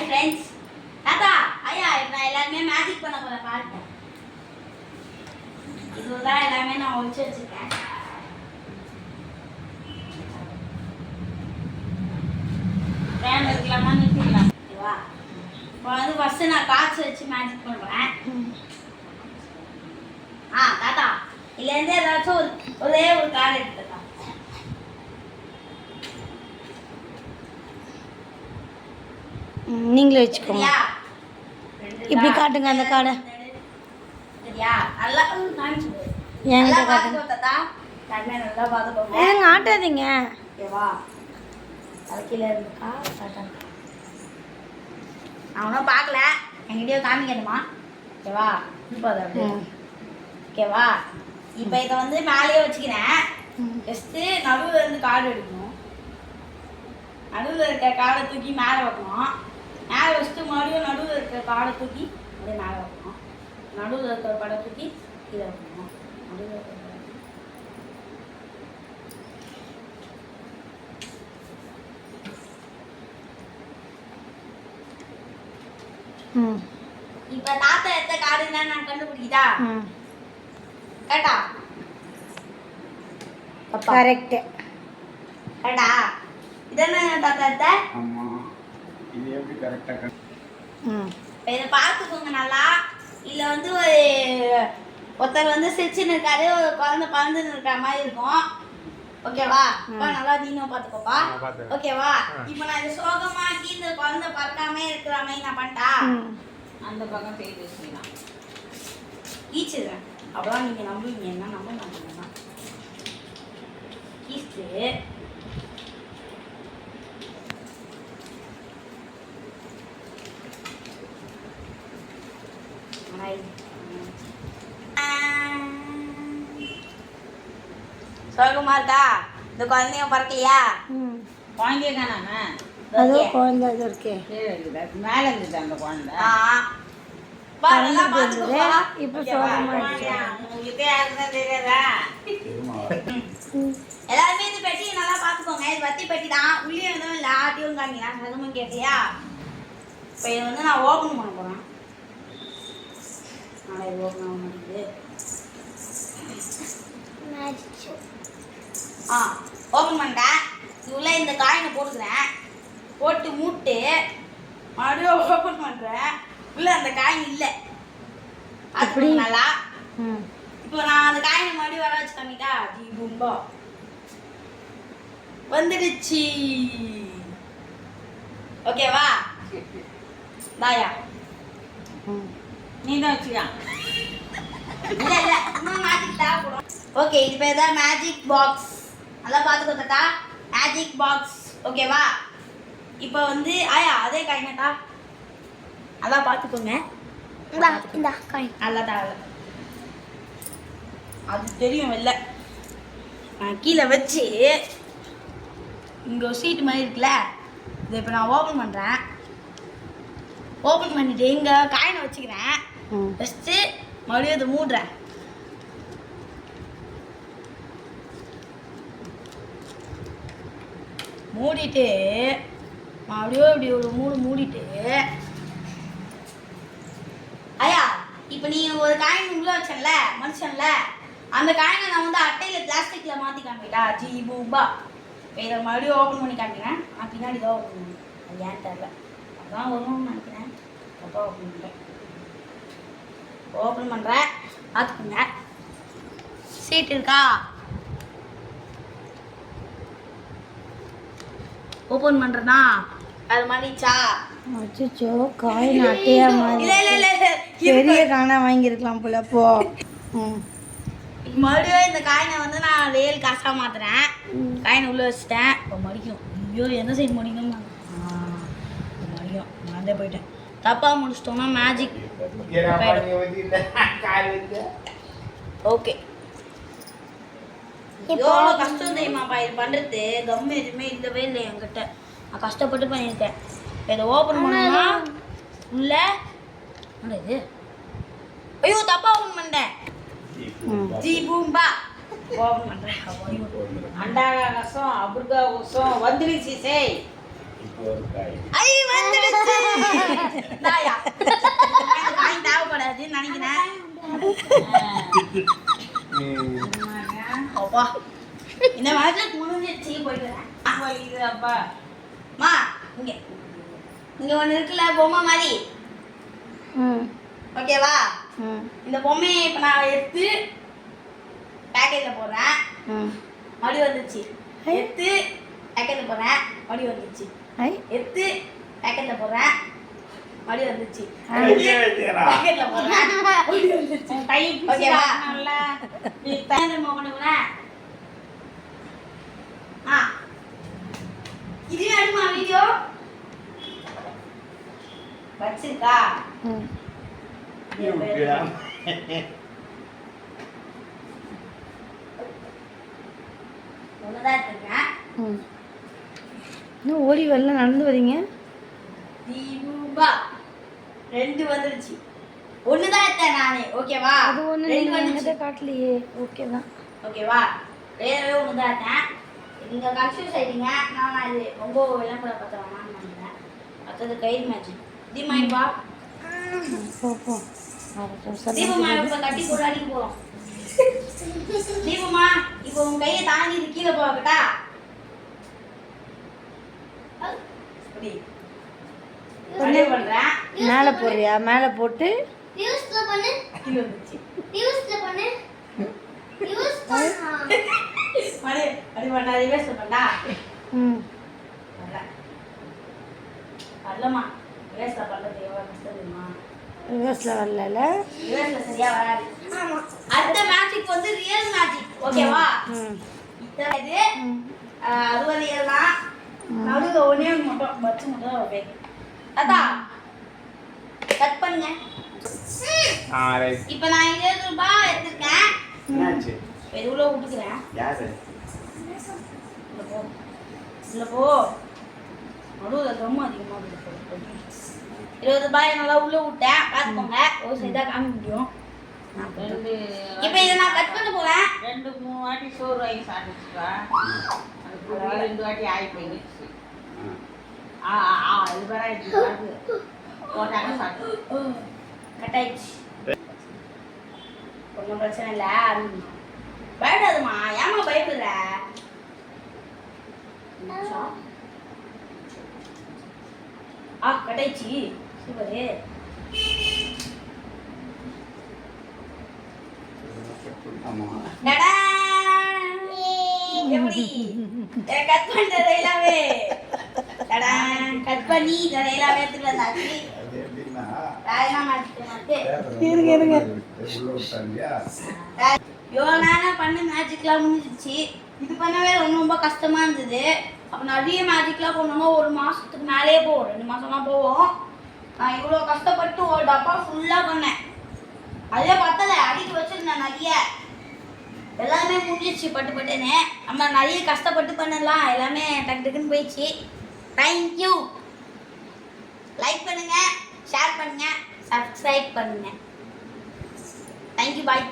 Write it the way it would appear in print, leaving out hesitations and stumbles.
Friends. தாத்தா ஐயா நான் எல்லாமே மேஜிக் பண்ண போறேன் பாருங்க. இதுதான் எல்லாமே நான் ஒளிச்சு வச்சிருக்கேன். ஃபேன் வைக்கலாமா நிறுத்திக்கலாம் ஓகேவா? இப்போ வந்து ஃபர்ஸ்ட் நான் காய்ச்சி வச்சு மேஜிக் பண்ணுறேன். தாத்தா இதுலேருந்து ஏதாச்சும் ஒரே ஒரு கார்டு எடுத்துக்கலாம். நீங்களே வச்சுக்கோங்க. இப்படி காட்டுங்க அந்த கார்டை. என்கிட்ட காட்டுங்க. ஏங்க ஆட்டாதீங்க. அவனும் பார்க்கல, என்கிட்டயோ காமிக்கணுமா? ஓகேவா? ஓகேவா? இப்போ இதை வந்து மேலேயே வச்சுக்கிறேன். ஜஸ்ட்டு நடுவில் இருந்து கார்டு எடுக்கணும். நடுவில் இருக்க கார்டை தூக்கி மேலே வைக்கணும். மேலே வச்சுட்டு மறுபடியும் நடுவில் இருக்கிற காடை தூக்கி அப்படியே மேலே வைக்கணும். நடுவில் இருக்கிற காடை தூக்கி கீழே வைக்கணும். நடுவில் இருக்கிற இப்ப தாத்தா எடுத்த காடு என்னன்னு நான் கண்டுபிடிக்கிட்டா? கரெக்டா? கரெக்ட். கரெக்டா? இதென்ன தாத்தா எடுத்த? ஆமா. இது எப்படி கரெக்ட்டா இதை பார்த்துக்கோங்க நல்லா. இதில் வந்து ஒருத்தர் வந்து சிரிச்சுன்னு இருக்காரு, ஒரு குழந்தை பறந்துன்னு இருக்கிற மாதிரி இருக்கும். ஓகேவா? இப்போ நல்லா நீனும் பார்த்துக்கோப்பா. ஓகேவா? இப்போ நான் இதை சோகமாக்கி இந்த குழந்தை பறக்காமே இருக்கிற மாதிரி நான் பண்ணிட்டா அந்த பக்கம் பேர் பேசுவீங்க ஈச்சிடுறேன். அப்போதான் நீங்கள் நம்புவீங்க. என்ன நம்புங்க ஈஸ்ட்டு சோகமா இருக்கா? இந்த குழந்தைங்க பறக்கலையா? குழந்தைய காணாம அதோ குழந்தை இது இருக்கே மேல இருந்துச்சு அந்த குழந்தை. இப்போ சோகமா தெரியாதா? எல்லாருமே இந்த பெட்டியை நல்லா பார்த்துக்கோங்க. இது வத்தி பெட்டி தான். உள்ளே எதுவும் இல்லை. ஆட்டியும் காமிங்களா சகமும் கேட்டியா? இப்போ இதை வந்து நான் ஓப்பன் பண்ண போகிறேன். நல்லா இது ஓப்பன் ஆக மாட்டேங்குது. ஓப்பன் பண்ணிட்டேன். இதுள்ள இந்த காயினை போட்டுக்கிறேன். போட்டு மூட்டு மறுபடியும் ஓப்பன் பண்ணுறேன். உள்ள அந்த காயின் இல்லை. அப்படி நல்லா இப்போ நான் அந்த காயினை மறுபடியும் வர வச்சு காமிட்டா ஜி பூம்பா வந்துடுச்சு. ஓகேவா? தாயா நீ தான் வச்சுக்கா. இல்லை இல்லை இன்னும் மேஜிக் தேவைப்படும். ஓகே இது பேர் தான் மேஜிக் பாக்ஸ். நல்லா பார்த்துக்கோ தாத்தா. Magic box. ஓகேவா? இப்போ வந்து ஆயா அதே காயினட்டா நல்லா பார்த்துக்கோங்க. இந்த காயின் நல்லா தான் அது தெரியும் இல்லை. கீழே வச்சு இங்கே ஒரு சீட்டு மாதிரி இருக்குல்ல, இதை இப்போ நான் ஓப்பன் பண்ணுறேன். ஓப்பன் பண்ணிவிட்டு இங்கே காயினை வச்சுக்கிறேன். ஃபஸ்ட்டு மறுபடியும் இதை மூடுறேன். மூடிட்டு மறுபடியும் இப்படி ஒரு மூடிட்டு ஐயா இப்போ நீ ஒரு காயின் உள்ள வச்சல மனுஷன்ல, அந்த காயினை நான் வந்து அட்டையில் பிளாஸ்டிக்கில் மாற்றி காமிட்டா ஜி பூபா. இப்போ இதை மறுபடியும் ஓப்பன் பண்ணி காமிக்கிறேன். நான் பின்னாடி தான் ஓப்பன் பண்ணேன். அது ஏன் தெரில, அதான் வரும்னு நினைக்கிறேன். அப்போ ஓப்பன் பண்ணுறேன். ஓப்பன் பண்ணுறேன். பார்த்துக்கோங்க. சீட் இருக்கா? ஓப்பன் பண்ணுறேன்னா அது மாறிச்சா? அச்சோ காயின் அட்டையா மாதிரி பெரிய காணா வாங்கியிருக்கலாம் போல. போ மறுபடியும் இந்த காயினை வந்து நான் ரியல் காசாக மாற்றுறேன். காயினை உள்ளே வச்சுட்டேன். இப்போ மடிக்கும். ஐயோ எந்த சைடு மடிக்கும்? மடிக்கும். நான் போயிட்டேன். தப்பாக முடிச்சிட்டோம்னா மேஜிக். ஓகே எவ்வளோ கஷ்டம் தெரியுமாப்பா இது பண்ணுறது. கம்மு எதுவுமே இல்லவே இல்லை என்கிட்ட. நான் கஷ்டப்பட்டு பண்ணியிருக்கேன். இதை ஓப்பன் பண்ணா உள்ள இது. ஐயோ தப்பா ஓப்பன் பண்ணிட்டேன். ஜி பூம்பா ஓப்பன் பண்ணுறேன். அண்டாகா கசம் அபுர்கா கசம் வந்துடுச்சு. சே ஐ வந்துடுச்சு. இந்தாயா. எனக்கு காயின் தேவைப்படாதுன்னு நினைக்கிறேன். அப்பா இந்த மாதிரி முடிஞ்சிருச்சு போயிட்டு வரேன். அப்பா மா இங்க இங்க ஒன்று இருக்குல்ல பொம்மை மாதிரி, ம் ஓகேவா? ம் இந்த பொம்மையை இப்போ நான் எடுத்து பேக்கெட்டில் போடுறேன், ம் மறுபடி வந்துச்சு. எடுத்து பேக்கெட்டில் போடுறேன், மறுபடி வந்துச்சு. ஐ எடுத்து பேக்கெட்டில் போடுறேன், மறுபடி வந்துச்சு. வெளியே வைக்கிறா. பேக்கெட்டில் போடுறேன், மறுபடி வந்துச்சு. கை ஓகேவா? நல்லா நீ தயார் பண்ணுவேன். ஆ இது வேணுமா வீடியோ வச்சிருக்கா? ம் ஒண்ணுதான் இருக்கேன். ம் இன்னும் ஓடி வரல, நடந்து வரீங்க. தீபா 2 வந்துருச்சு. ஒண்ணுதான் எடுத்தேன் நானே, ஓகேவா? அது ஒன்று 2 நீங்கள் வந்துச்சு, என்கிட்ட காட்டலையே. ஓகே தான். ஓகேவா? வேறவே ஒண்ணுதான் எடுத்தேன். நீங்க கன்ஃபியூஸ் ஆயிட்டீங்க. நான் இது ரொம்ப விளம்பர பார்த்த வேணாம்னு நினைக்கிறேன். அடுத்தது கயிறு மேட்ச். தீமாயிப்பா போ போ. தீபமா இப்ப கட்டி போட்டு அடிக்க போறோம். தீபமா இப்போ உன் கையை தாண்டி இது கீழே போகட்டா? அப்படி பண்ணி பண்றேன். மேலே போடுறியா? மேலே போட்டு யூஸ்ல பண்ணு கீழே வந்துச்சு. யூஸ்ல பண்ணு யூஸ் பண்ணா மணி அடி பண்ணா ரிவர்ஸ்ல பண்ணா ம் வரல. வரலமா. ரிவர்ஸ்ல பண்றது எவ்வளவு கஷ்டம் தெரியுமா? ரிவர்ஸில் வரல. ரிவர்ஸ்ல சரியா வராது. அடுத்த மேஜிக் வந்து ரியல் மேஜிக், ஓகேவா? ம் இது அது ஒரு ரியல் தான். நடுவுல ஒண்ணே ஒண்ணு மட்டும் பச்சு மட்டும் வைப்பேன். அதான் கட் பண்ணுங்க. இப்போ நான் 20 ரூபாய் எடுத்துருக்கேன். என்னாச்சு? இது உள்ள விட்டுக்கிறேன். யாரு? உள்ள போ, உள்ள போ. நடுவில் ரொம்ப அதிகமாக இருக்குது. 20 ரூபாய் நல்லா உள்ள விட்டேன். பார்த்துக்கோங்க, ஒரு சைடாக காமிக்க முடியும். இப்போ இதை நான் கட் பண்ண போறேன். 2-3 வாட்டி சோறு வாங்கி சாப்பிட்டுச்சுப்பா. அது 2 வாட்டி ஆகி போயிடுச்சு. இது வேற இது போட்டாங்க சாப்பிட்டு கட் ஆயிடுச்சு. ஒன்றும் பிரச்சனை இல்லை. பயப்படாதுமா. ஏமா பயப்படுற? கட் ஆயிடுச்சு. சூப்பரு. ஆமா. டடான்! எப்படி? கட் பண்றது எல்லாமே. டடான்! கட் பண்ணி இதை எல்லாமே எடுத்துட்டு வந்தாச்சு. அது எப்படின்னா ராயெல்லாம் மாட்டிட்டு இருங்க. உள்ள விட்டாங்க. இவ்வளோ நேரம் பண்ண மேஜிக்லாம் முடிஞ்சிச்சு. இது பண்ணவே ரொம்ப கஷ்டமா இருந்தது. அப்போ நிறைய மேஜிக்லாம் பண்ணணும். 1 மாசத்துக்கு மேலேயே போகும், 2 மாசம்லாம் போவோம். நான் இவ்வளோ கஷ்டப்பட்டு ஒரு டப்பா ஃபுல்லாக பண்ணேன். அதே பத்தலை, அடிக்க வச்சிருந்தேன் நிறைய. எல்லாமே முடிஞ்சிச்சு பட்டுன்னு. நம்ம நிறைய கஷ்டப்பட்டு பண்ணலாம். எல்லாமே டக்கு டக்குன்னு போயிடுச்சு. தேங்க்யூ. லைக் பண்ணுங்க, ஷேர் பண்ணுங்க, சப்ஸ்கிரைப் பண்ணுங்க. தேங்க்யூ, பாய்.